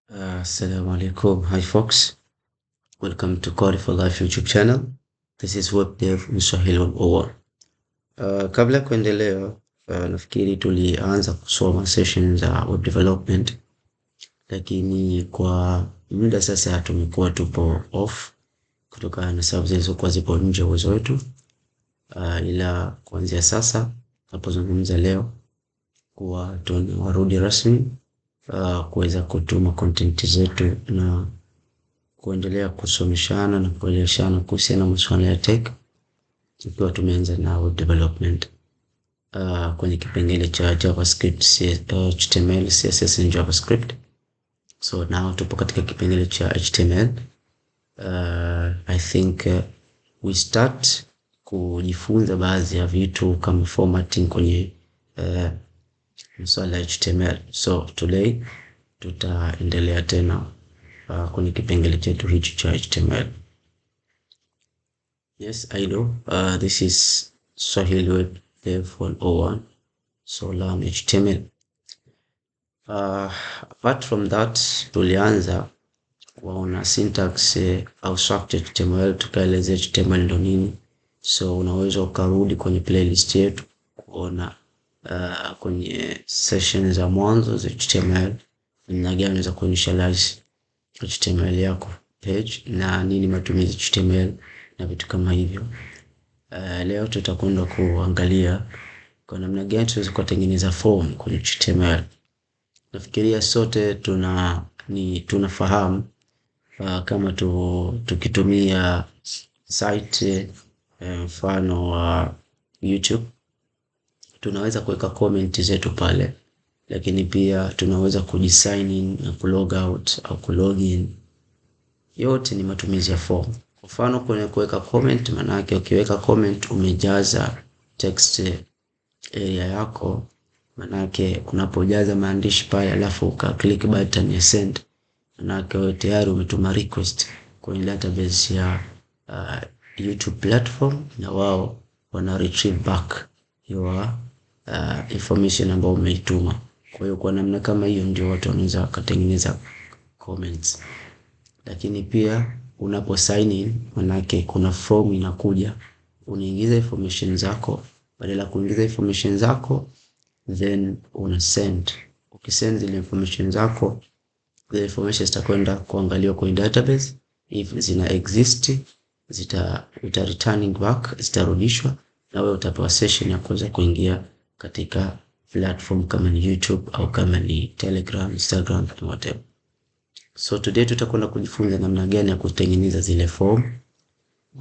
Assalamu alaikum. Hi folks, welcome to Code for Life YouTube channel. This is Web Dev Mswahili 101. Kabla ya kuendelea, nafikiri tulianza kusoma session za web development, lakini kwa muda sasa tumekuwa tupo off kutokana na sababu zilizokuwa zipo nje uwezo wetu. Ila kuanzia sasa tunapozungumza leo kuwa tunarudi rasmi kuweza kutuma content zetu na kuendelea kusomeshana na kueleweshana kuhusiana na masuala ya tech, ikiwa tumeanza na web development kwenye kipengele cha JavaScript, HTML, CSS na JavaScript. So now tupo katika kipengele cha HTML. I think we start kujifunza baadhi ya vitu kama formatting kwenye masuala ya HTML. So today tutaendelea tena kwenye kipengele chetu hichi cha HTML. Yes, I know. This is Swahili Web Dev 101. So learn HTML. Apart from that, tulianza kuona syntax au structure HTML, tukaeleza HTML ndo nini. So unaweza ukarudi kwenye playlist yetu kuona kwenye session za mwanzo za HTML na gani unaweza kuinitialize HTML yako page na nini matumizi HTML na vitu kama hivyo. Leo tutakwenda kuangalia kwa namna gani tunaweza kutengeneza form kwenye HTML. Nafikiria sote tunafahamu kama tukitumia site mfano wa YouTube tunaweza kuweka comment zetu pale, lakini pia tunaweza kujisign in na kulog out au kulog in. Yote ni matumizi ya form. Kwa mfano kwenye kuweka comment, maana yake ukiweka comment umejaza text area yako, maana yake unapojaza maandishi pale alafu uka click button ya send, maana yake wewe tayari umetuma request kwenye database ya YouTube platform na wao wana retrieve back your information ambayo umeituma. Kwa hiyo kwa namna kama hiyo ndio watu wanaweza kutengeneza comments. Lakini pia unapo sign in, manake kuna form inakuja, unaingiza information zako, badala kuingiza information zako then una send. Ukisend zile information zako, the information zitakwenda kuangaliwa kwenye database. If zina exist uta returning back, zitarudishwa na wewe utapewa session ya kuweza kuingia katika platform kama ni YouTube au kama ni Telegram, Instagram na whatever. So today tutakwenda kujifunza namna gani ya kutengeneza zile form.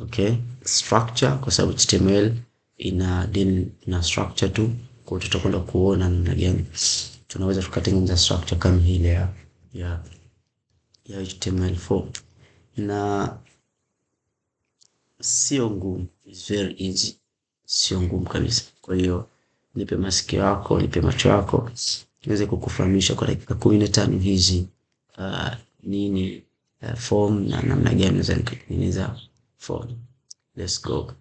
Okay, structure, kwa sababu HTML ina deal na structure tu. Kwa tutakwenda kuona namna gani tunaweza tukatengeneza structure kama ile ya HTML form. Na sio ngumu, it's very easy. Sio ngumu kabisa. Kwa hiyo nipe masikio yako, nipe macho yako, niweze kukufahamisha kwa dakika 15 hizi nini form na namna gani unaweza kutengeneza form. Let's go.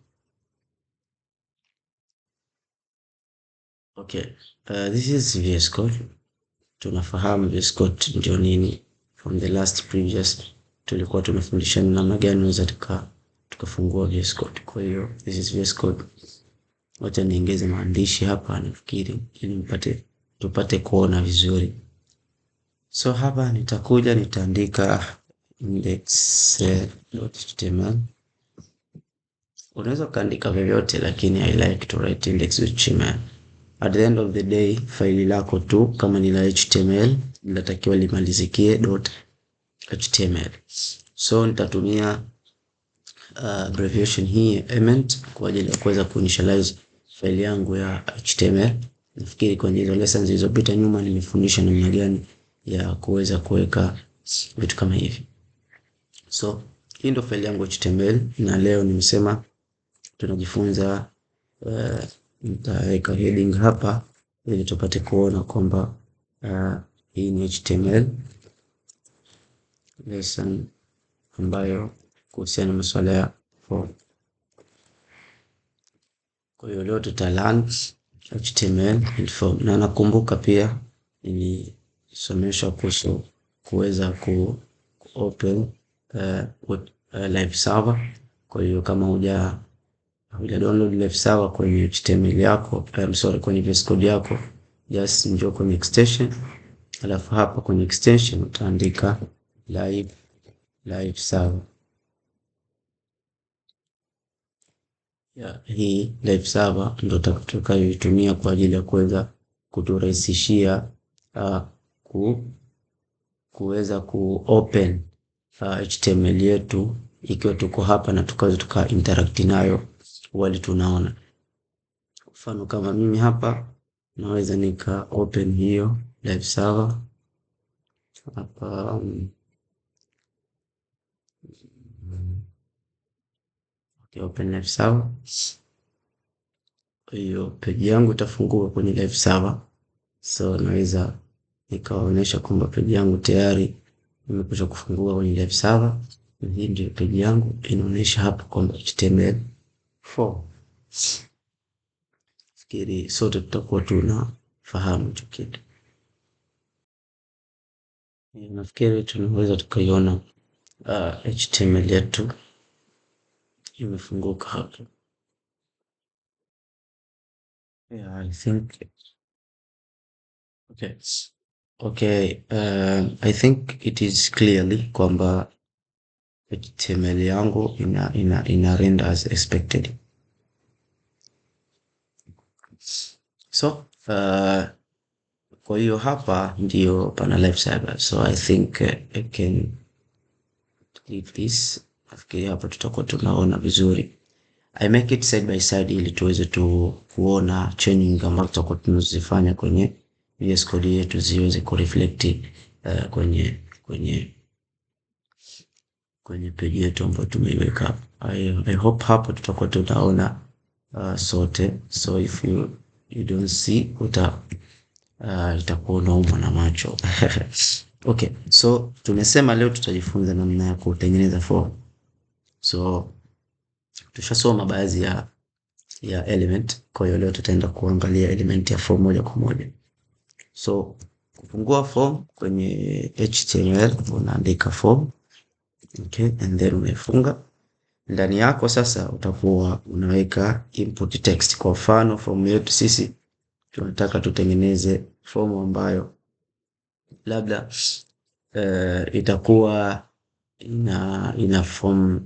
Okay, this is VS Code. Tunafahamu VS Code ndio nini. From the last previous tulikuwa tunafundishana namna gani unaweza tukafungua VS Code. Kwa hiyo this is VS Code. Wacha niongeze maandishi hapa nafikiri ili tupate kuona vizuri. So hapa nitakuja nitaandika index.html. Unaweza kuandika vyovyote, lakini I like to write index.html. At the end of the day, faili lako tu kama ni la HTML linatakiwa limalizikie .html. So nitatumia abbreviation hii element kwa ajili ya kuweza kuinitialize faili yangu ya HTML. Nafikiri kwenye hizo lessons zilizopita nyuma nimefundisha namna gani ya kuweza kuweka vitu kama hivi. So hii ndio faili yangu HTML na leo nimesema tunajifunza nitaweka heading hapa ili tupate kuona kwamba hii ni HTML lesson ambayo kuhusiana na masuala ya form. Kwa hiyo leo tutalearn HTML and form. Na nakumbuka pia nilisomeshwa kuhusu kuweza open live server. Kwa hiyo kama huja download live server kwenye HTML yako, kwenye VS Code yako, just njoo kwenye extension, alafu hapa kwenye extension utaandika live server. Hii live server ndio tutakayoitumia kwa ajili ya kuweza kuturahisishia kuweza open HTML yetu ikiwa tuko hapa na tukaweza tuka interact nayo wali tunaona. Mfano kama mimi hapa naweza nika open hiyo live server hapa. Okay, open live server. Hiyo page yangu itafungua kwenye live server. So naweza nikaonyesha kwamba page yangu tayari imekwisha kufungua kwenye live server. Hii ndio page yangu inaonyesha hapa kwamba HTML4. Fikiri sote tutakuwa tunafahamu hicho kitu. Nafikiri tunaweza tukaiona HTML yetu imefunguka hapa. Yeah, I think okay. I think it is clearly kwamba HTML yangu ina render as expected. So kwa hiyo hapa ndio pana live server. So I think I can delete this. Nafikiri hapa tutakuwa tunaona vizuri. I make it side by side ili tuweze kuona changing ambazo tutakuwa tunazifanya kwenye VS Code yetu ziweze kureflect kwenye page yetu ambayo tumeiweka. I hope hapo tutakuwa tunaona sote. So if you don't see itakuwa unauma na macho. Okay, so tumesema leo tutajifunza namna ya kutengeneza form. So tushasoma baadhi ya element. Kwa hiyo leo tutaenda kuangalia element ya form moja kwa moja. So kufungua form kwenye HTML unaandika form. Okay, and then umefunga. Ndani yako sasa utakuwa unaweka input text. Kwa mfano form yetu sisi tunataka tutengeneze form ambayo labda itakuwa ina form.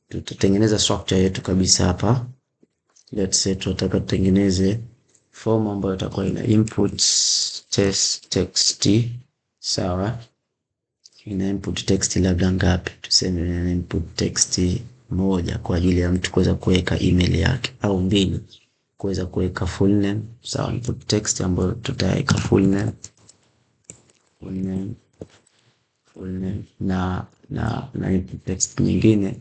Tutatengeneza structure yetu kabisa hapa. Let's say tunataka tutengeneze form ambayo itakuwa ina input text. Sawa, ina input text labda ngapi? Tuseme ina input text moja kwa ajili ya mtu kuweza kuweka email yake, au mbili kuweza kuweka full name. Sawa, input text ambayo tutaweka full name na input text nyingine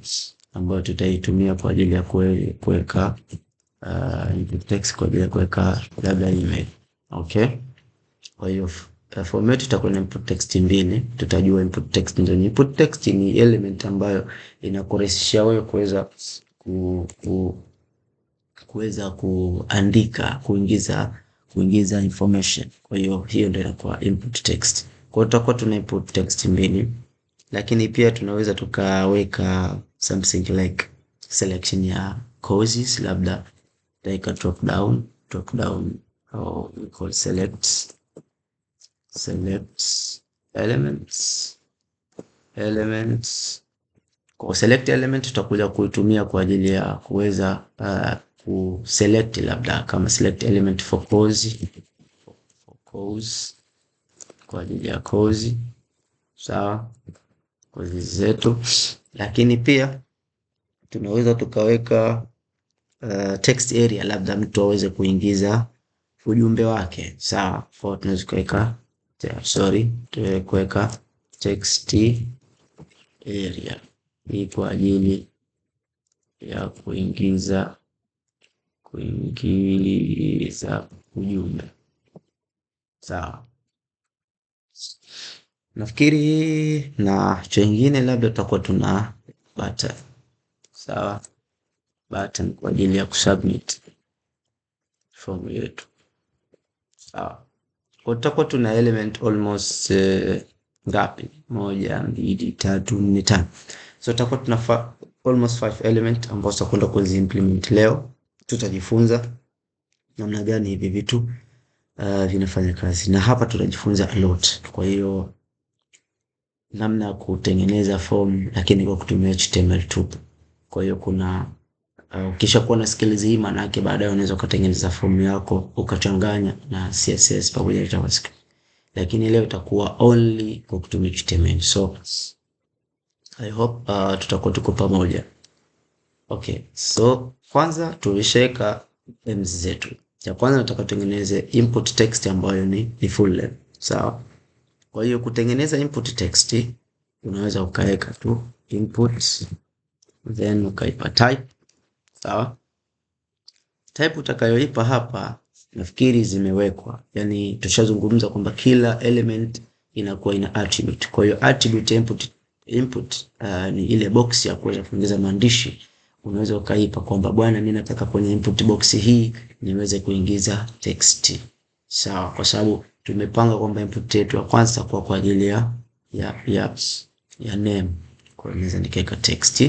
ambayo tutaitumia kwa ajili ya kuweka input text kwa ajili ya kuweka labda email. Okay, kwa hiyo format itakuwa na input text mbili. Tutajua input text ndio ni input text ni element ambayo inakurahisishia wewe kuweza kuandika, kuingiza information. Kwa hiyo ndio inakuwa input text. Kwa hiyo tutakuwa tuna input text mbili, lakini pia tunaweza tukaweka something like selection ya courses, labda like a drop down or we call select elements. Kwa select element tutakuja kuitumia kwa ajili ya kuweza kuselect labda kama select element for course kwa ajili ya course. Sawa, course zetu. Lakini pia tunaweza tukaweka text area, labda mtu aweze kuingiza ujumbe wake. Sawa, kwa tunaweza kuweka text area hii kwa ajili ya kuingiza ujumbe. Sawa, nafikiri na chengine labda tutakuwa tuna button. Sawa, button kwa ajili ya kusubmit form yetu. Sawa, kwa tutakuwa tuna element almost ngapi? 1, 2, 3, 4, 5. So tutakuwa tuna almost 5 element ambazo tutakwenda kuzi implement leo. Tutajifunza namna gani hivi vitu vinafanya kazi, na hapa tutajifunza a lot. Kwa hiyo namna ya kutengeneza form lakini kwa kutumia HTML tu. Kwa hiyo kuna ukisha kuwa na skills hii, maana yake baadaye unaweza kutengeneza form yako ukachanganya na CSS pamoja na JavaScript. Lakini leo itakuwa only kwa kutumia HTML. So I hope tutakuwa tuko pamoja. Okay, so kwanza tulishaweka themes zetu. Ya kwanza nataka tutengeneze input text ambayo ni full name. Sawa? Kwa hiyo kutengeneza input text unaweza ukaweka tu input then ukaipa type. Sawa? Type utakayoipa hapa nafikiri zimewekwa. Yaani tushazungumza kwamba kila element inakuwa ina attribute. Kwa hiyo attribute input ni ile box ya kuweza kuongeza maandishi. Unaweza ukaipa kwamba bwana, mimi nataka kwenye input box hii niweze kuingiza text. Sawa, kwa sababu tumepanga kwamba input yetu ya kwanza kwa ajili ya name. Kwa hiyo naweza nikaweka text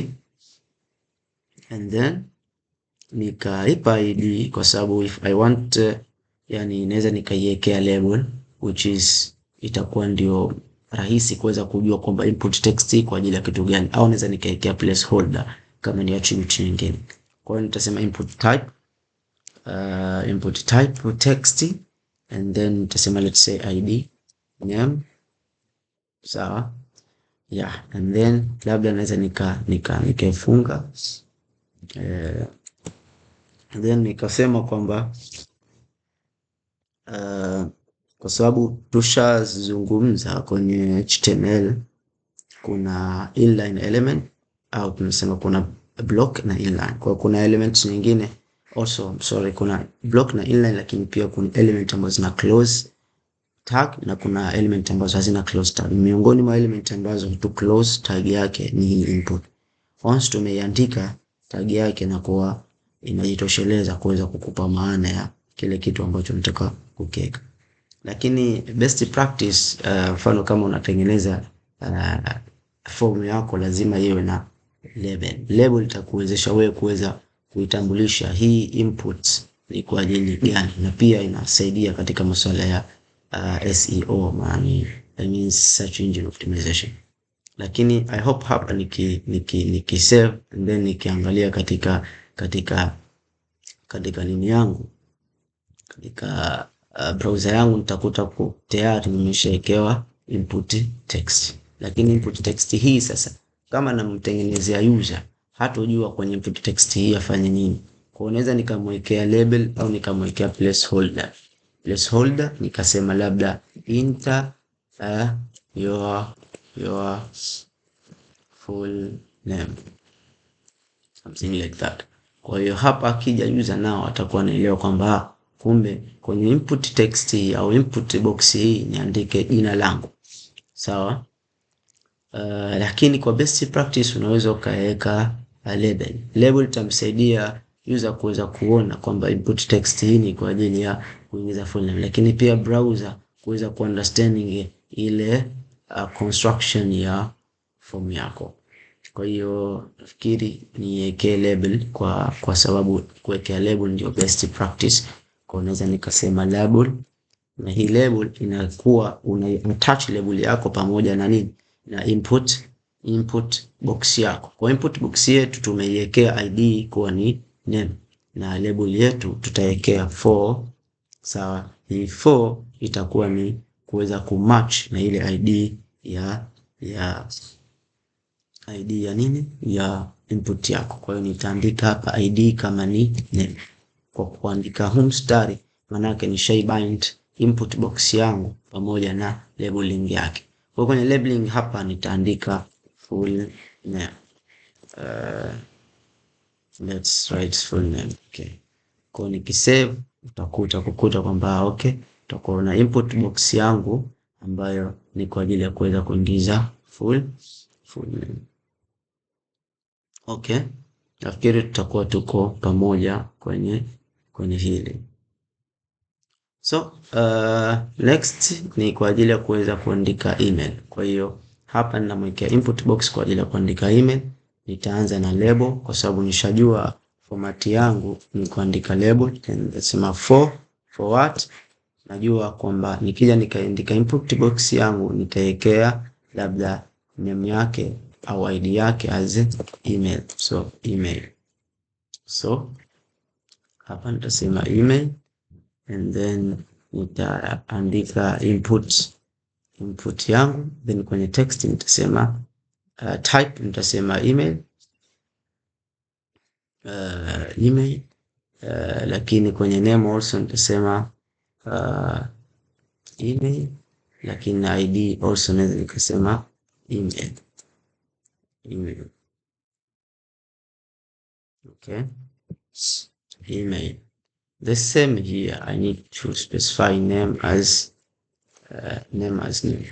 and then nikaipa id, kwa sababu if I want yani naweza nikaiwekea label which is itakuwa ndio rahisi kuweza kujua kwamba input text kwa ajili ya kitu gani, au naweza nikaiwekea placeholder kama ni attribute nyingine. Kwa hiyo nitasema input type text and then nitasema let's say id name. Sawa, yeah, and then labda naweza nikaifunga then nikasema kwamba kwa sababu tushazungumza kwenye HTML kuna inline element au tunasema kuna block na inline. Kwa kuna elements nyingine also, kuna block na inline, lakini pia kuna element ambazo zina close tag na kuna element ambazo hazina close tag. Miongoni mwa element ambazo tu close tag yake ni input. Once tumeiandika tag yake na kuwa inajitosheleza kuweza kukupa maana ya kile kitu ambacho unataka kukiweka. Lakini best practice, mfano kama unatengeneza form yako lazima iwe na label. Label itakuwezesha wewe kuweza kuitambulisha hii input ni kwa ajili gani, na pia inasaidia katika masuala ya SEO, I mean search engine optimization. Lakini I hope hapa niki save and then nikiangalia katika nini yangu, katika browser yangu nitakuta tayari nimeshawekewa input text. Lakini input text hii sasa, kama namtengenezea user, hatojua kwenye input text hii afanye nini. Kwa naweza nikamwekea label au nikamwekea placeholder. Placeholder nikasema labda enter your full name, something like that. Kwa hiyo hapa akija user nao atakuwa anaelewa kwamba kumbe kwenye input text au input box hii niandike jina langu. Sawa? Lakini kwa best practice unaweza ukaweka label. Label itamsaidia user kuweza kuona kwamba input text hii ni kwa ajili ya kuingiza full name, lakini pia browser kuweza kuunderstanding ile construction ya form yako. Kwa hiyo nafikiri niweke label kwa sababu kuwekea label ndio best practice. Kwa unaweza nikasema label, na hii label inakuwa una attach label yako pamoja na nini, na input box yako. Kwa input box yetu tumeiwekea id kwa ni name, na label yetu tutaiwekea for. Sawa, hii for itakuwa ni kuweza kumatch na ile id ya nini, ya input yako. Kwa hiyo nitaandika hapa id kama ni name. Kwa kuandika huu mstari maana yake ni shaybind input box yangu pamoja na labeling yake. Kwa kwenye labeling hapa nitaandika full name. Let's write full name. Okay. Kwa nikisave utakuta kwamba okay, tutakuwa na input box yangu ambayo ni kwa ajili ya kuweza kuingiza full name. Okay. Nafikiri tutakuwa tuko pamoja kwenye hili. So next ni kwa ajili ya kuweza kuandika email. Kwa hiyo hapa ninamwekea input box kwa ajili ya kuandika email. Nitaanza na label kwa sababu nishajua format yangu ni kuandika label. Nitasema for what. Najua kwamba nikija nikaandika input box yangu nitaekea labda name yake au ID yake as email. So email. So hapa nitasema email and then nitaandika input yangu, then kwenye text nitasema type nitasema email lakini kwenye name also nitasema email, lakini ID also naweza nikasema email. Okay, email. The same here, I need to specify name as name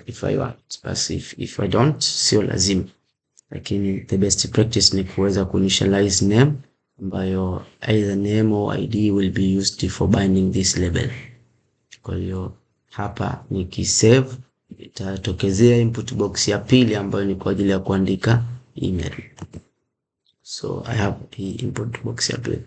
if I want, but if I don't, sio lazima, lakini the best practice ni kuweza kuinitialize name ambayo either name or ID will be used for binding this label. Kwa hiyo hapa nikisave itatokezea input box ya pili ambayo ni kwa ajili ya kuandika email. So I have hii input box ya pili,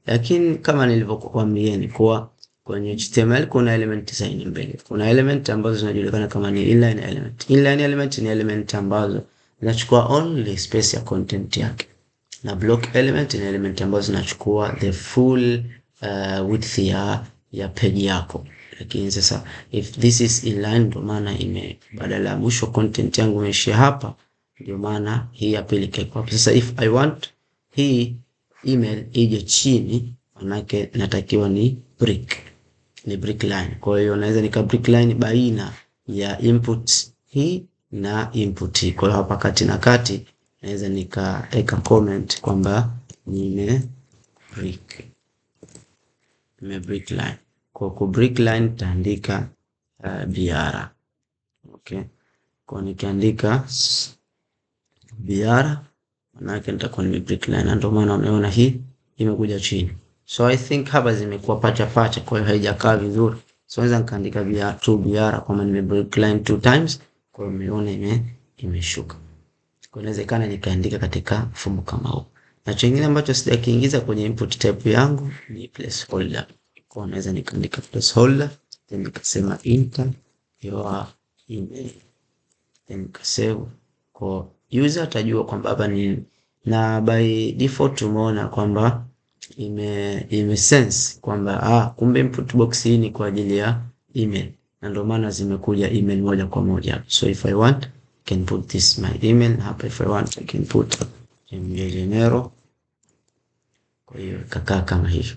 lakini kama nilivyokuambia ni kwa kwenye HTML kuna element sign mbele. Kuna element ambazo zinajulikana kama ni inline element. Inline element ni element ambazo zinachukua only space ya content yake, na block element ni element ambazo zinachukua the full width ya page yako. Lakini sasa if this is inline, ndio maana badala ya mwisho content yangu imeishia hapa, ndio maana hii ya pili ikaekwa hapa. Sasa if I want hii email ije chini, manake natakiwa ni brick line. Kwa hiyo naweza nika brick line baina ya input hii na input hii. Kwa hiyo hapa kati na kati naweza nikaeka comment kwamba nime brick line. Kwa brick line taandika BR. Okay, kwa nikiandika BR manake nitakuwa nime brick line, ndio maana unaona hii imekuja chini. So I think hapa zimekuwa pacha, kwa hiyo haijakaa vizuri. So naweza nikaandika BR kama nime break line 2 times, kwa hiyo umeona imeshuka. Kwa inawezekana nikaandika katika mfumo kama huu. Na kingine ambacho sijakiingiza kwenye input type yangu ni placeholder. Kwa naweza nikaandika placeholder, then nikasema enter your email, then nikasave. Kwa user atajua kwamba hapa ni, na by default tumeona kwamba ime sense kwamba kumbe input box hii ni kwa ajili ya email, na ndio maana zimekuja email moja kwa moja. So if I want, I can put this my email hapa. If I want, I can put Janeiro. Kwa hiyo kakaa kama hivyo,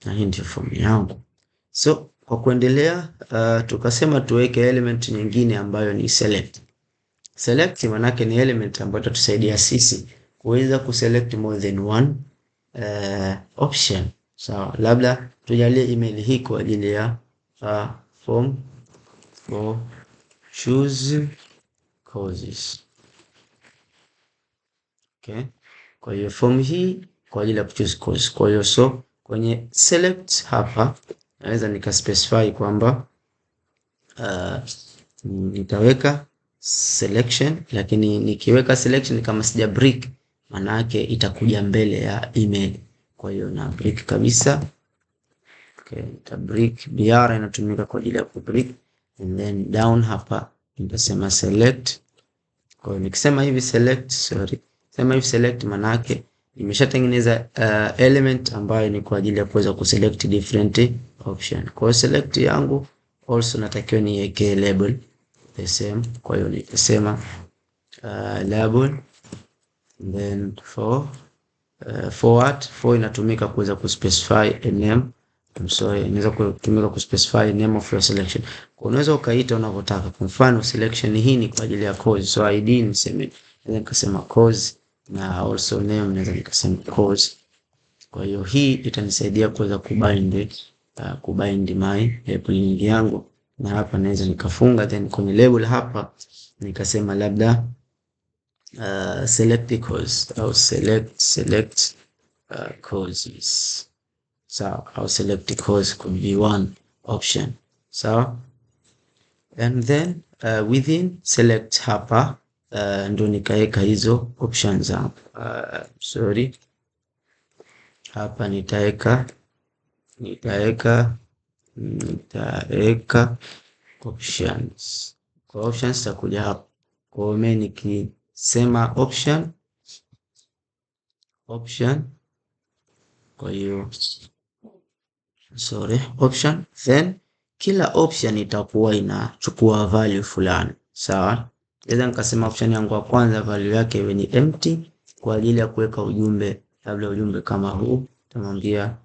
na hii ndio form yangu. So kwa kuendelea, tukasema tuweke element nyingine ambayo ni select. Select manake ni element ambayo tutasaidia sisi kuweza kuselect more than one option. So labda tujalie email hii kwa ajili ya form for choose courses. Okay, kwa hiyo form hii kwa ajili ya choose course. Kwa hiyo so kwenye select hapa naweza nika specify kwamba nitaweka selection, lakini nikiweka selection kama sija brick, maana yake itakuja mbele ya email. Kwa hiyo na brick kabisa. Okay, nita brick. BR inatumika kwa ajili ya ku brick, and then down hapa nitasema select. Kwa hiyo nikisema hivi select, sema hivi select, maana yake nimeshatengeneza element ambayo ni kwa ajili ya kuweza kuselect different option. Kwa hiyo select yangu also natakiwa niweke label the same. Kwa hiyo nitasema label, then for what, for inatumika kuweza kuspecify a name. Inaweza kutumika kuspecify name of your selection. Kwa unaweza ukaita unavyotaka. Kwa mfano selection hii ni kwa ajili ya course, so ID niseme, naweza nikasema course, na also name naweza nikasema course. Kwa hiyo hii itanisaidia kuweza kubind my label yangu, na hapa naweza nikafunga, then kwenye label hapa nikasema labda select the course au select courses. So I'll select the course could be one option. sawa. And then within select hapa ndo nikaweka hizo options hapa. Hapa nitaweka options. Kwa options takuja hapa. Kwa mimi nikisema option, kwa hiyo option, then kila option itakuwa inachukua value fulani, sawa. Naweza nikasema option yangu ya kwanza value yake iwe ni empty kwa ajili ya kuweka ujumbe, labda ujumbe kama huu, tamwambia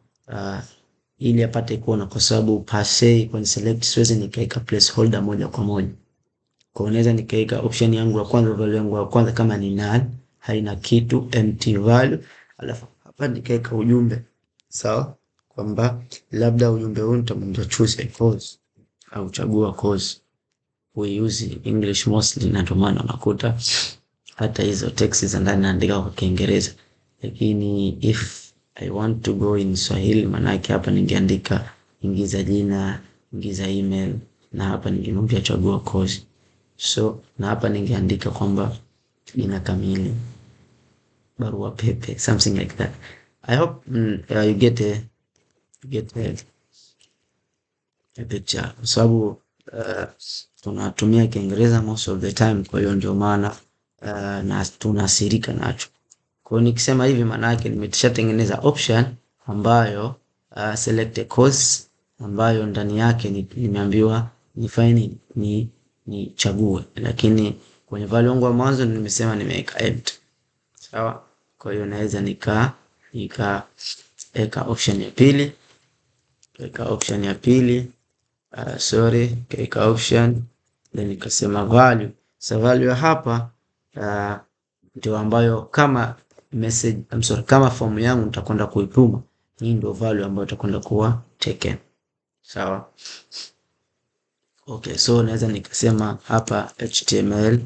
ili apate kuona, kwa sababu per se kwenye select siwezi nikaweka placeholder moja kwa moja. Kwa unaweza nikaweka option yangu ya kwanza, value yangu ya kwanza kama ni null, haina kitu, empty value, alafu hapa nikaweka ujumbe, sawa, kwamba labda ujumbe huu nitamwambia choose a course au chagua course. We use English mostly, na ndio maana unakuta hata hizo text za ndani naandika kwa Kiingereza, lakini if I want to go in Swahili, manake hapa ningeandika ingiza jina, ingiza email, na hapa ningemwambia chagua course. So na hapa ningeandika kwamba jina kamili, barua pepe, something like that. I hope you get a picture, kwa sababu tunatumia Kiingereza most of the time, kwa hiyo ndio maana na tunasirika nacho. Kwa hiyo nikisema hivi maana yake nimeshatengeneza option ambayo select a course, ambayo ndani yake nimeambiwa nifanye ni chague, lakini kwenye value yangu ya mwanzo nimesema nimeweka empty, sawa. Kwa hiyo naweza nikaweka option ya pili, kaweka option, then nikasema value. So value hapa ndio ambayo kama message, kama form yangu nitakwenda kuituma, hii ndio value ambayo itakwenda kuwa taken, sawa. Okay, so naweza nikasema hapa HTML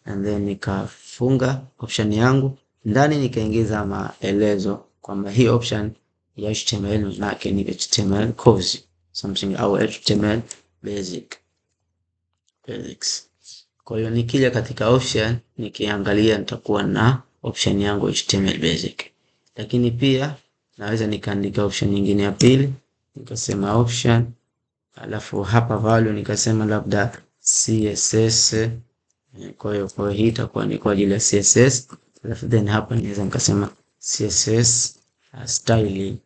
and then nikafunga option yangu, ndani nikaingiza maelezo kwamba hii option ya HTML nake ni HTML course something au HTML basics. Kwa hiyo nikija katika option nikiangalia nitakuwa na option yangu HTML basic, lakini pia naweza nikaandika option nyingine ya pili, nikasema option, alafu hapa value nikasema labda CSS. Kwa hiyo hii itakuwa ni kwa ajili ya CSS, alafu then hapa naweza nikasema CSS styling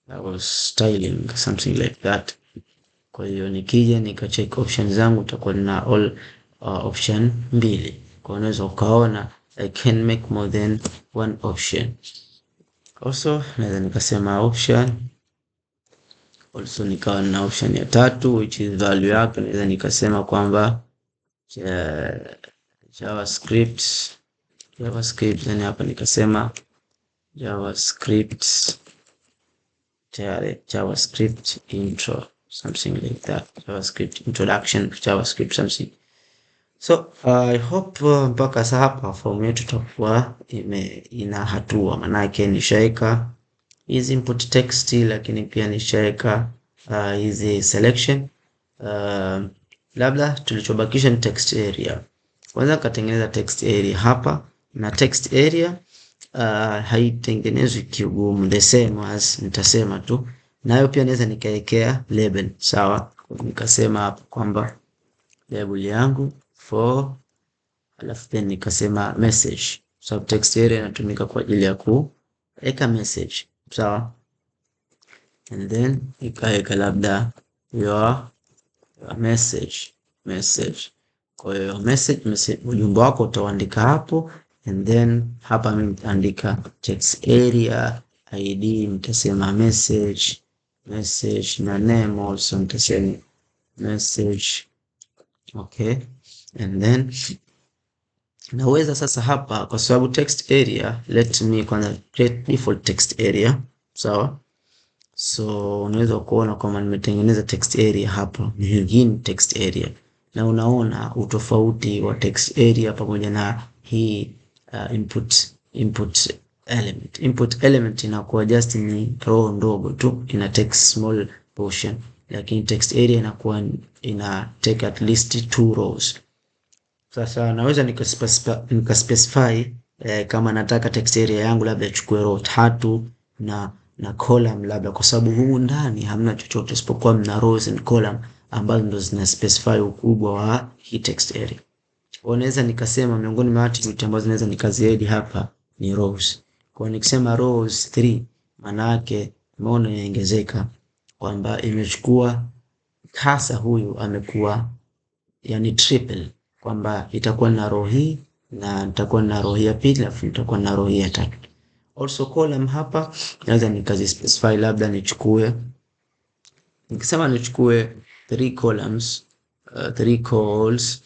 or styling something like that. Kwa hiyo nikija nikacheck options zangu itakuwa na all option mbili. Kwa unaweza ukaona I can make more than one option. Also naweza nikasema option, also nikawa na option ya tatu which is value yake, naweza nikasema kwamba JavaScript, then hapa nikasema JavaScript intro something like that, JavaScript introduction, JavaScript something. So I hope mpaka hapa form yetu itakuwa ina hatua, manake nishaweka hizi input text, lakini pia nishaweka hizi selection. Labda tulichobakisha ni text area. Kwanza katengeneza text area hapa, na text area haitengenezwi kiugumu, the same as nitasema tu, nayo pia naweza nikaekea label, sawa. Nikasema hapa kwamba label yangu for, alafu then nikasema message, so text area inatumika kwa ajili ya kuweka message, sawa. And then nikaweka labda your message. Kwa hiyo message ujumbe wako utaandika hapo, and then hapa mimi nitaandika text area ID, nitasema message na name also nitasema message. Okay, and then naweza sasa hapa, kwa sababu text area, let me kwanza create default text area, sawa. So unaweza kuona kama nimetengeneza text area hapa, hii ni text area, na unaona utofauti wa text area pamoja na hii input element. Input element inakuwa just ni row ndogo tu, ina take small portion, lakini text area inakuwa ina take at least 2 rows. Sasa naweza nikaspecify kama nataka text area yangu labda ichukue row 3 na column labda, kwa sababu humu ndani hamna chochote isipokuwa mna rows and column ambazo ndo zina specify ukubwa wa hii text area. Kwa naweza nikasema miongoni mwa attribute ambazo naweza nikaziadd hapa ni rows. Kwa nikisema rows 3 maana yake umeona inaongezeka kwamba imechukua hasa huyu amekuwa yani triple, kwamba itakuwa na row hii na nitakuwa na row ya pili alafu nitakuwa na row ya tatu. Also column hapa naweza nikazispecify labda nichukue, nikisema nichukue 3 columns 3 calls,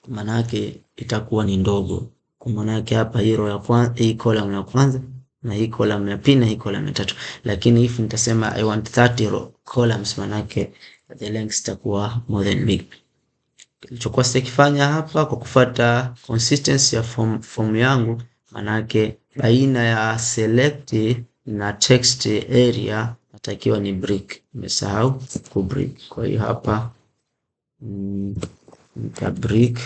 maana yake itakuwa ni ndogo. Kwa maana yake hapa hii row ya kwanza, hii column ya kwanza na hii column ya pili na hii column ya tatu. Lakini if nitasema I want 30 columns, maana yake the length itakuwa more than big. Kilichokuwa sitakifanya hapa kwa kufuata consistency ya form yangu, maana yake baina ya select na text area natakiwa ni break. Nimesahau ku break. Kwa hiyo hapa nita break.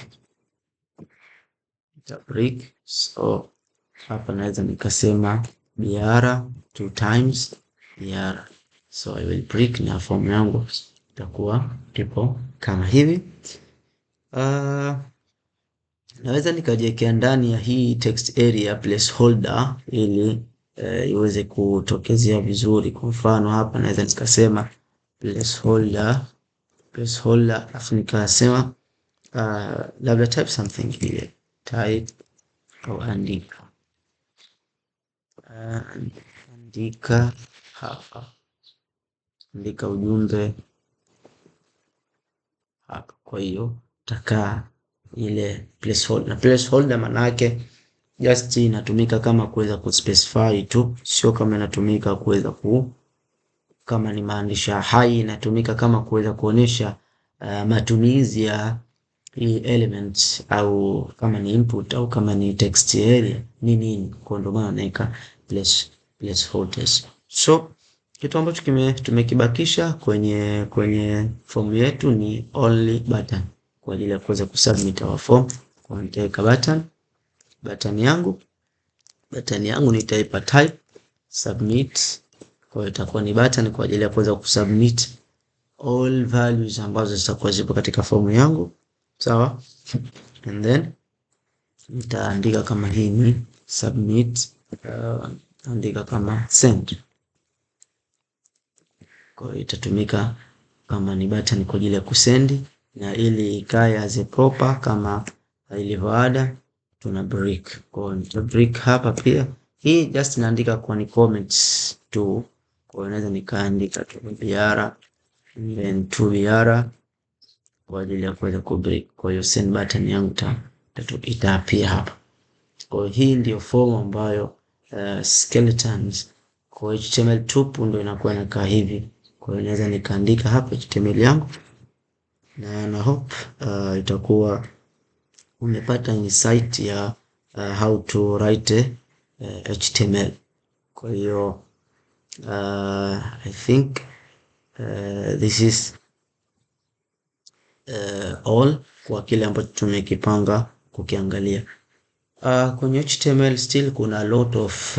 So hapa naweza nikasema br 2 times br. So I will break na form yangu itakuwa ipo kama hivi. Naweza nikajiwekea ndani ya hii text area placeholder ili iweze kutokezea vizuri. Kwa mfano hapa naweza nikasema placeholder afu nikasema labda type something here, type au andika hapa, andika ujumbe hapa. Kwa hiyo takaa ile placeholder, na placeholder maana yake just inatumika kama kuweza kuspecify tu, sio kama inatumika kuweza kama ni maandishi hai, inatumika kama kuweza kuonesha matumizi ya hii element, au kama ni input au kama ni text area ni nini. Kwa ndo maana naweka placeholders. So kitu ambacho tumekibakisha kwenye form yetu ni only button kwa ajili ya kuweza kusubmit our form. Kwa nitaweka button yangu nitaipa type submit. Kwa itakuwa ni button kwa ajili ya kuweza kusubmit all values ambazo zitakuwa zipo katika form yangu, sawa. And then nitaandika kama hii ni submit, andika kama send. Kwa itatumika kama ni button kwa ajili ya kusendi, na ili ikae as a proper kama ilivyo ada tuna break. Kwa nita break hapa pia. Hii just naandika kwa ni comments tu. Kwa naweza nikaandika tu br then 2br kwa ajili ya kuweza ku break. Kwa hiyo send button yangu itaapia hapa. Kwa hii ndio form ambayo skeletons kwa HTML tupu ndio inakuwa inakaa hivi. Kwa hiyo naweza nikaandika hapa HTML yangu na hope itakuwa umepata insight ya how to write HTML. Kwa hiyo I think this is all kwa kile ambacho tumekipanga kukiangalia. Kwenye HTML still kuna a lot of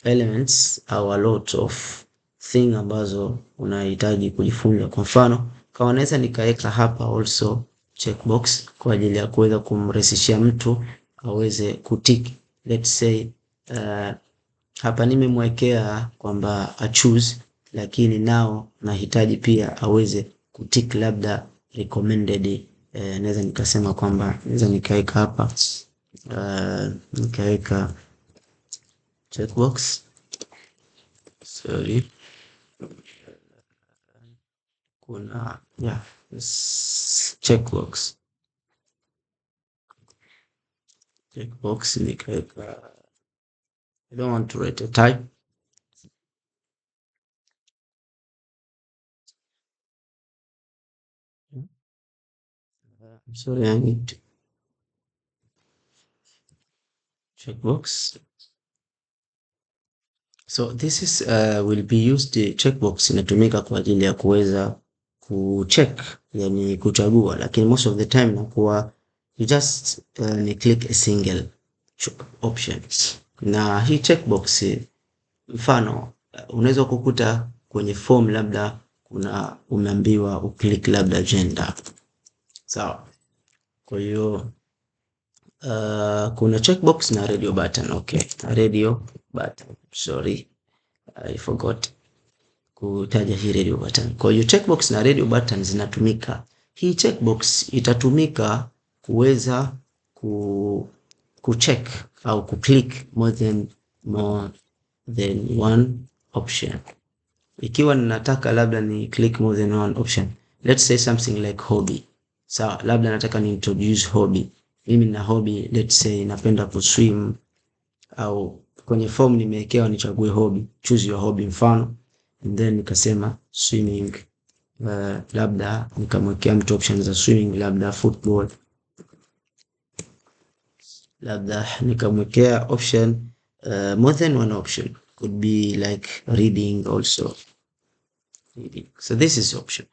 elements au a lot of thing ambazo unahitaji kujifunza. Kwa mfano kama naweza nikaweka hapa also checkbox kwa ajili ya kuweza kumrahisishia mtu aweze kutick. Let's say hapa nimemwekea kwamba a choose, lakini nao nahitaji pia aweze kutick labda recommended. Naweza nikasema kwamba naweza nikaweka hapa nikaweka checkbox, sorry, kuna checkbox nikaweka, I don't want to write a type. I'm sorry, I need to checkbox. So this is will be used, checkbox inatumika kwa ajili ya kuweza kucheck, yani kuchagua, lakini most of the time nakuwa you just ni click a single option. Na hii checkbox mfano unaweza kukuta kwenye form labda umeambiwa uklik labda gender. Sawa. Kwa hiyo kuna checkbox na radio button. Okay, radio button. Sorry, I forgot kutaja hii radio button. Kwa hiyo checkbox na radio button zinatumika. Hii checkbox itatumika kuweza kucheck au kuclick more than one option. Ikiwa ninataka labda ni click more than one option, let's say something like hobby. Sawa, labda nataka ni introduce hobby. Mimi na hobby, let's say napenda kuswim, au kwenye form nimewekewa nichague hobby, choose your hobby mfano, and then nikasema swimming. Labda nikamwekea mtu options za swimming, labda football, labda nikamwekea option more than one option, could be like reading also. So this is option.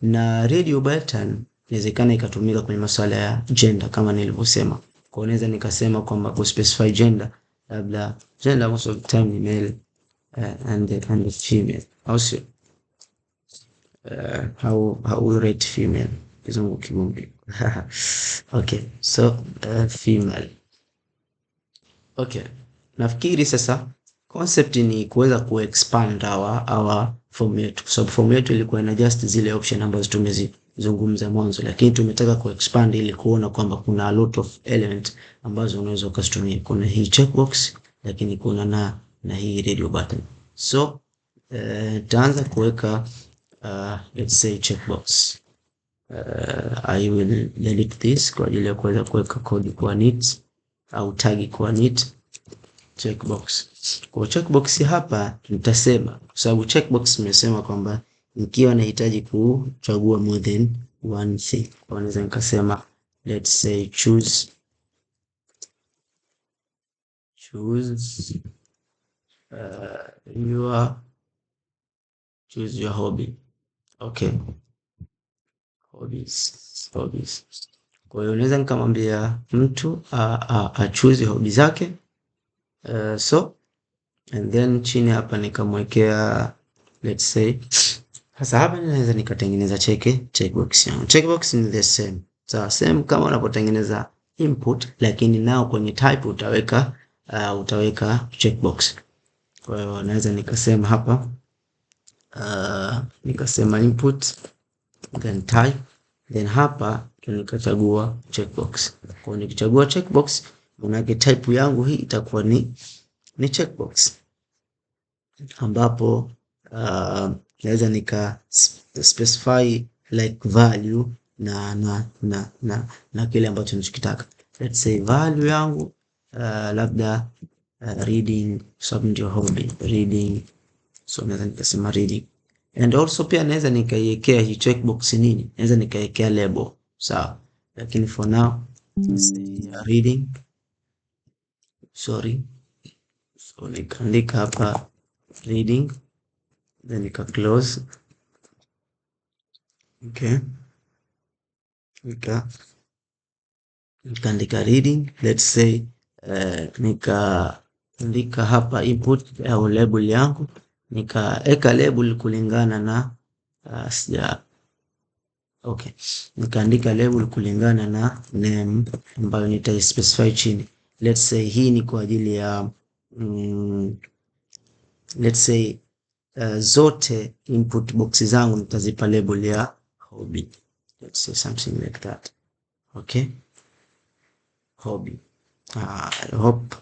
Na radio button inawezekana ikatumika kwenye masuala ya gender kama nilivyosema. Kwa unaweza nikasema kwamba ku specify gender, labda gender most of the time ni male and female. Also how rate female kizungu kigumu. Okay, so female. Okay, nafikiri sasa concept ni kuweza kuexpand our form yetu, kwa sababu form yetu ilikuwa ina just zile option ambazo tumezizungumza mwanzo, lakini tumetaka kuexpand ili kuona kwamba kuna a lot of element ambazo unaweza kuzitumia. Kuna hii checkbox, lakini kuna na hii radio button. So taanza kuweka let's say checkbox. I will delete this kwa ajili ya kuweza kuweka code kwa neat au tag kwa neat checkbox. Kwa checkbox hapa nitasema, kwa sababu checkbox nimesema kwamba nikiwa nahitaji kuchagua more than one thing, kwa naweza nikasema let's say choose your hobby. Okay, hobbies. Kwa hiyo unaweza nikamwambia mtu choose hobby zake. So and then chini hapa nikamwekea let's say, sasa hapa ninaweza nikatengeneza checkbox yangu. Checkbox ni the same. So same kama unapotengeneza input, lakini nao kwenye type utaweka checkbox. Kwa hiyo naweza nikasema hapa nikasema input then type, then hapa nikachagua checkbox. Kwa hiyo nikichagua checkbox, maana type yangu hii itakuwa ni checkbox, ambapo naweza nika specify like value na kile ambacho ninachotaka. Let's say value yangu labda reading, sababu ndio hobby reading, so naweza nikasema reading. And also pia naweza nikaiwekea hii checkbox nini, naweza nikaiwekea label, sawa, lakini for now let's say reading, sorry. So nikaandika hapa reading, then nika close. Okay, nikaandika reading, let's say nikaandika hapa input au label yangu, nikaeka label kulingana na okay, nikaandika label kulingana na name ambayo nitaispecify chini. Let's say hii ni kwa ajili ya let's say zote input box zangu nitazipa label ya hobby. Let's say something like that. Okay, hobby. I hope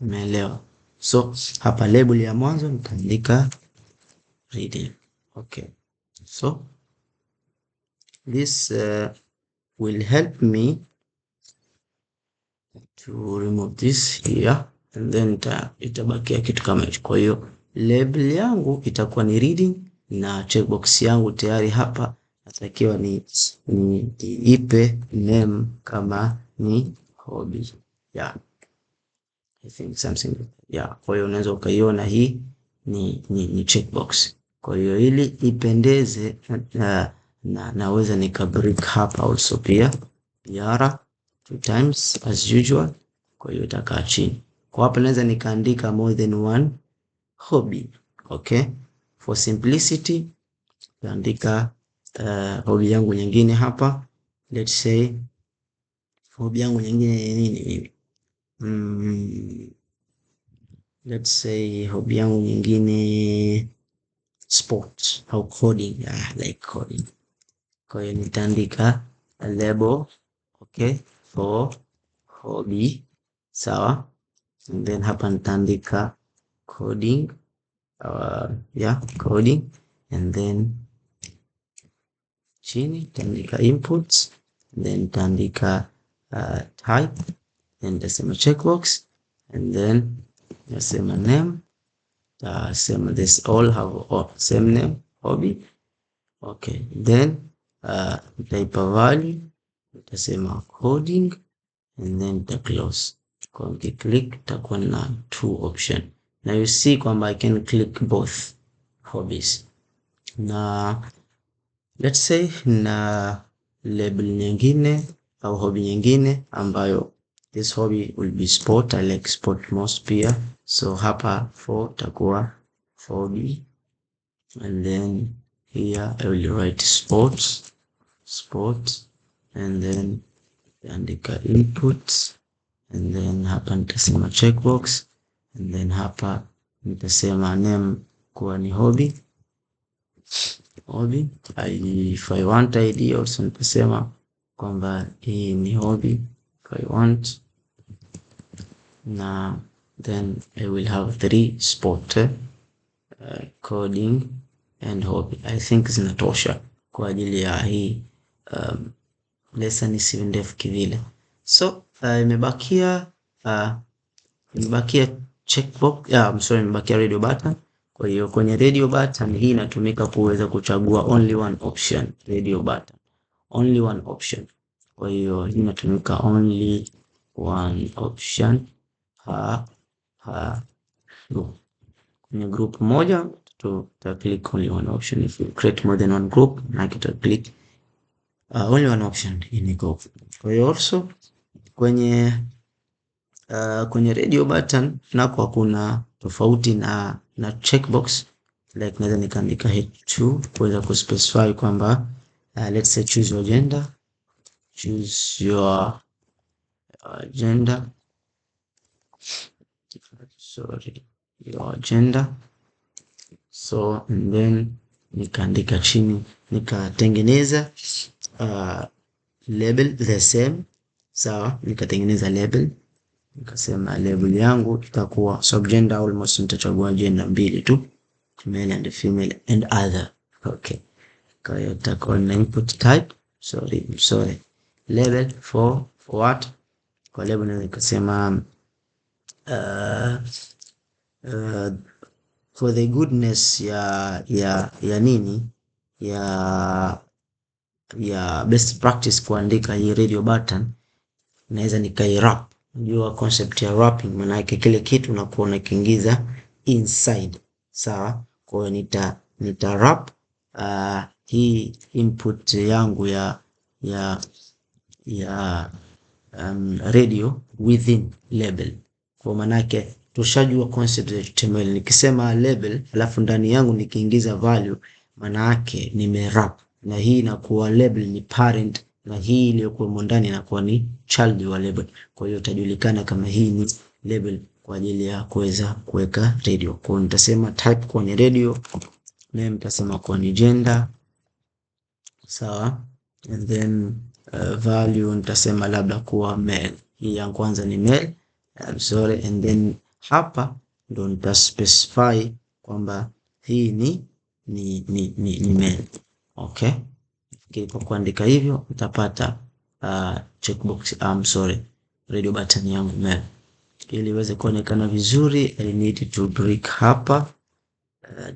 umeelewa. So hapa label ya mwanzo nitaandika reading. Okay, so this will help me to remove this here, and then itabakia kitu kama hicho. Kwa hiyo label yangu itakuwa ni reading, na checkbox yangu tayari hapa natakiwa ni ipe name kama ni hobby. Yeah, I think something. Yeah, kwa hiyo unaweza ukaiona hii ni checkbox. Kwa hiyo ili ipendeze naweza nikabreak hapa also pia PR 2 times as usual. Kwa hiyo itakaa chini. Kwa hapa naweza nikaandika more than one hobby. Okay, for simplicity naandika hobby yangu nyingine hapa. Let's say hobby yangu nyingine nini? Let's say hobby yangu nyingine sports au coding. Like coding. Kwa hiyo nitaandika a label, okay, for hobby, sawa. And then hapa nitaandika coding, coding. And then chini nitaandika inputs, and then nitaandika type, then nitasema checkbox, and then nasema name, sema this all have same name, hobby. Okay, then nitaipa value, nitasema coding, and then nita close. Kwa click itakuwa na 2 option. Now you see kwamba I can click both hobbies. Na let's say na label nyingine au hobby nyingine ambayo this hobby will be sport. I like sport most pia. So hapa for itakuwa hobby, and then here I will write sports, and then andika inputs, and then hapa nitasema checkbox, and then hapa nitasema name kuwa ni hobby. If I want ID also nitasema kwamba hii ni hobby if I want. Na then I will have 3 sport, coding and hobby. I think zinatosha kwa ajili ya hii lesson isiwe ndefu kivile. So imebakia checkbox, imebakia radio button. Kwa hiyo kwenye radio button hii inatumika kuweza kuchagua only one option, radio button, only one option. Kwa hiyo hii inatumika only one option kwenye group moja tuta click only one option. If you create more than one group, na kita click only one option in group. Kwa hiyo also kwenye radio button nako kuna tofauti na checkbox. Like naweza nikaandika H2 kuweza kuspecify kwamba let's say choose your gender, your gender. So and then nikaandika chini, nikatengeneza label the same, sawa. Nikatengeneza label, nikasema label yangu itakuwa subgender, almost nitachagua gender 2 tu, male and female and other. Okay, kwa hiyo itakuwa na input type, sorry label for what. Kwa label nikasema for the goodness ya nini ya best practice kuandika hii radio button, naweza nikai-wrap. Unajua concept ya wrapping, maana yake kile kitu unakuwa unakiingiza inside, sawa. Kwa hiyo nita wrap hii input yangu ya radio within label. Kwa maana yake tushajua concept ya HTML. Nikisema label alafu ndani yangu nikiingiza value, maana yake nime-wrap, na hii inakuwa label ni parent, na hii iliyokuwa ndani inakuwa ni child wa label. Kwa hiyo itajulikana kama hii ni label kwa ajili ya kuweza kuweka radio. Kwa hiyo nitasema type kwa ni radio, name nitasema kwa ni gender, sawa. And then value nitasema labda kuwa male. Hii ya kwanza ni male, sorry. And then hapa ndo nitaspecify kwamba hii ni male. Okay, kwa kuandika hivyo utapata checkbox, radio button yangu male. Ili iweze kuonekana vizuri, I need to break hapa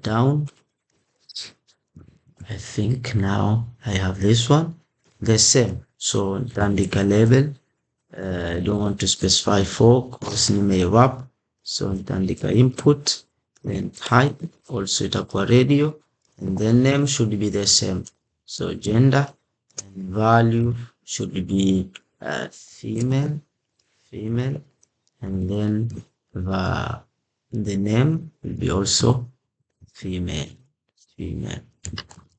down. I think now I have this one the same. So nitaandika label I don't want to specify for course nimeirap, so nitaandika input, then type also itakuwa radio, and then name should be the same, so gender, and value should be female, and then the name will be also female.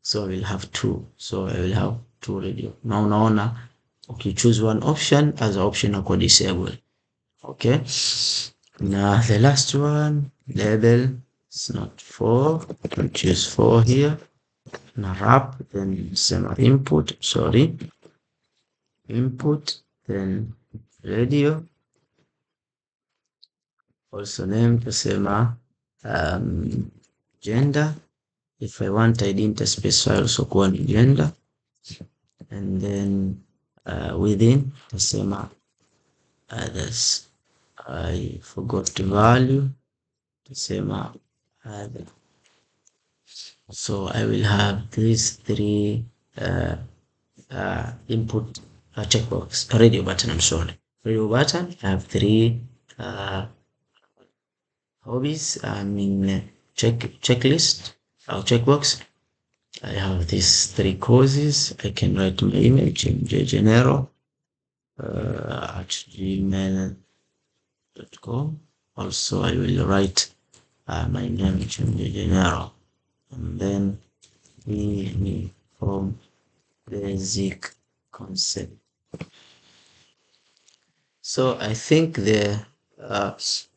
So I will have two. So I will have two radio. Now unaona, okay, choose one option as option ako disable. Okay. Now the last one, label, it's not 4. I'll choose 4 here. Now wrap, then sema input, input, then radio. Also name tusema gender. If I want, I didn't specify also kwa gender, and then within tusema others. I forgot the value, tusema other. So I will have these 3 input checkbox, radio button. I'm sorry, radio button. I have 3 hobbies. I mean checklist or checkbox. I have these 3 courses. I can write my image mjgenero at gmail.com. Also, I will write my name mjgenero, and then we from basic concept. So I think the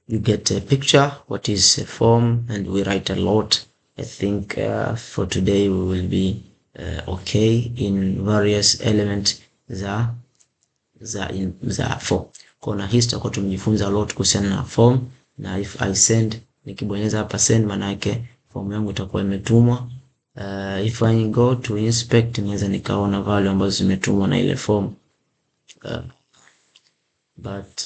you get a picture what is a form, and we write a lot. I think for today we will be okay in various elements za form. Kuna history kwa tumejifunza a lot kuhusiana na form, na if I send, nikibonyeza hapa send, maana yake form yangu itakuwa imetumwa. If I go to inspect, naweza nikaona value ambazo zimetumwa na ile form. But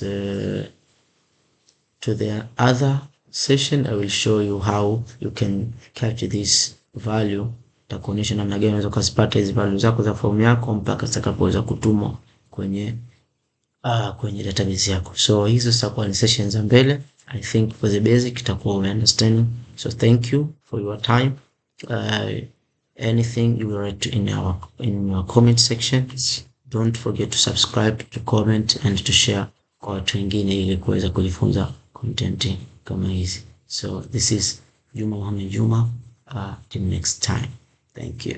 to the other session, I will show you how you can catch this value. Takuonyesha namna gani unaweza kuzipata hizo value zako za form yako mpaka zitakapoweza kutumwa kwenye database yako. So hizo zitakuwa ni sessions za mbele. I think for the basic itakuwa umeunderstand. So thank you for your time. Anything you will write in your comment section. Don't forget to subscribe, to comment and to share kwa watu wengine ili kuweza kujifunza content kama hizi. So this is Juma Mohamed Juma. Till next time. Thank you.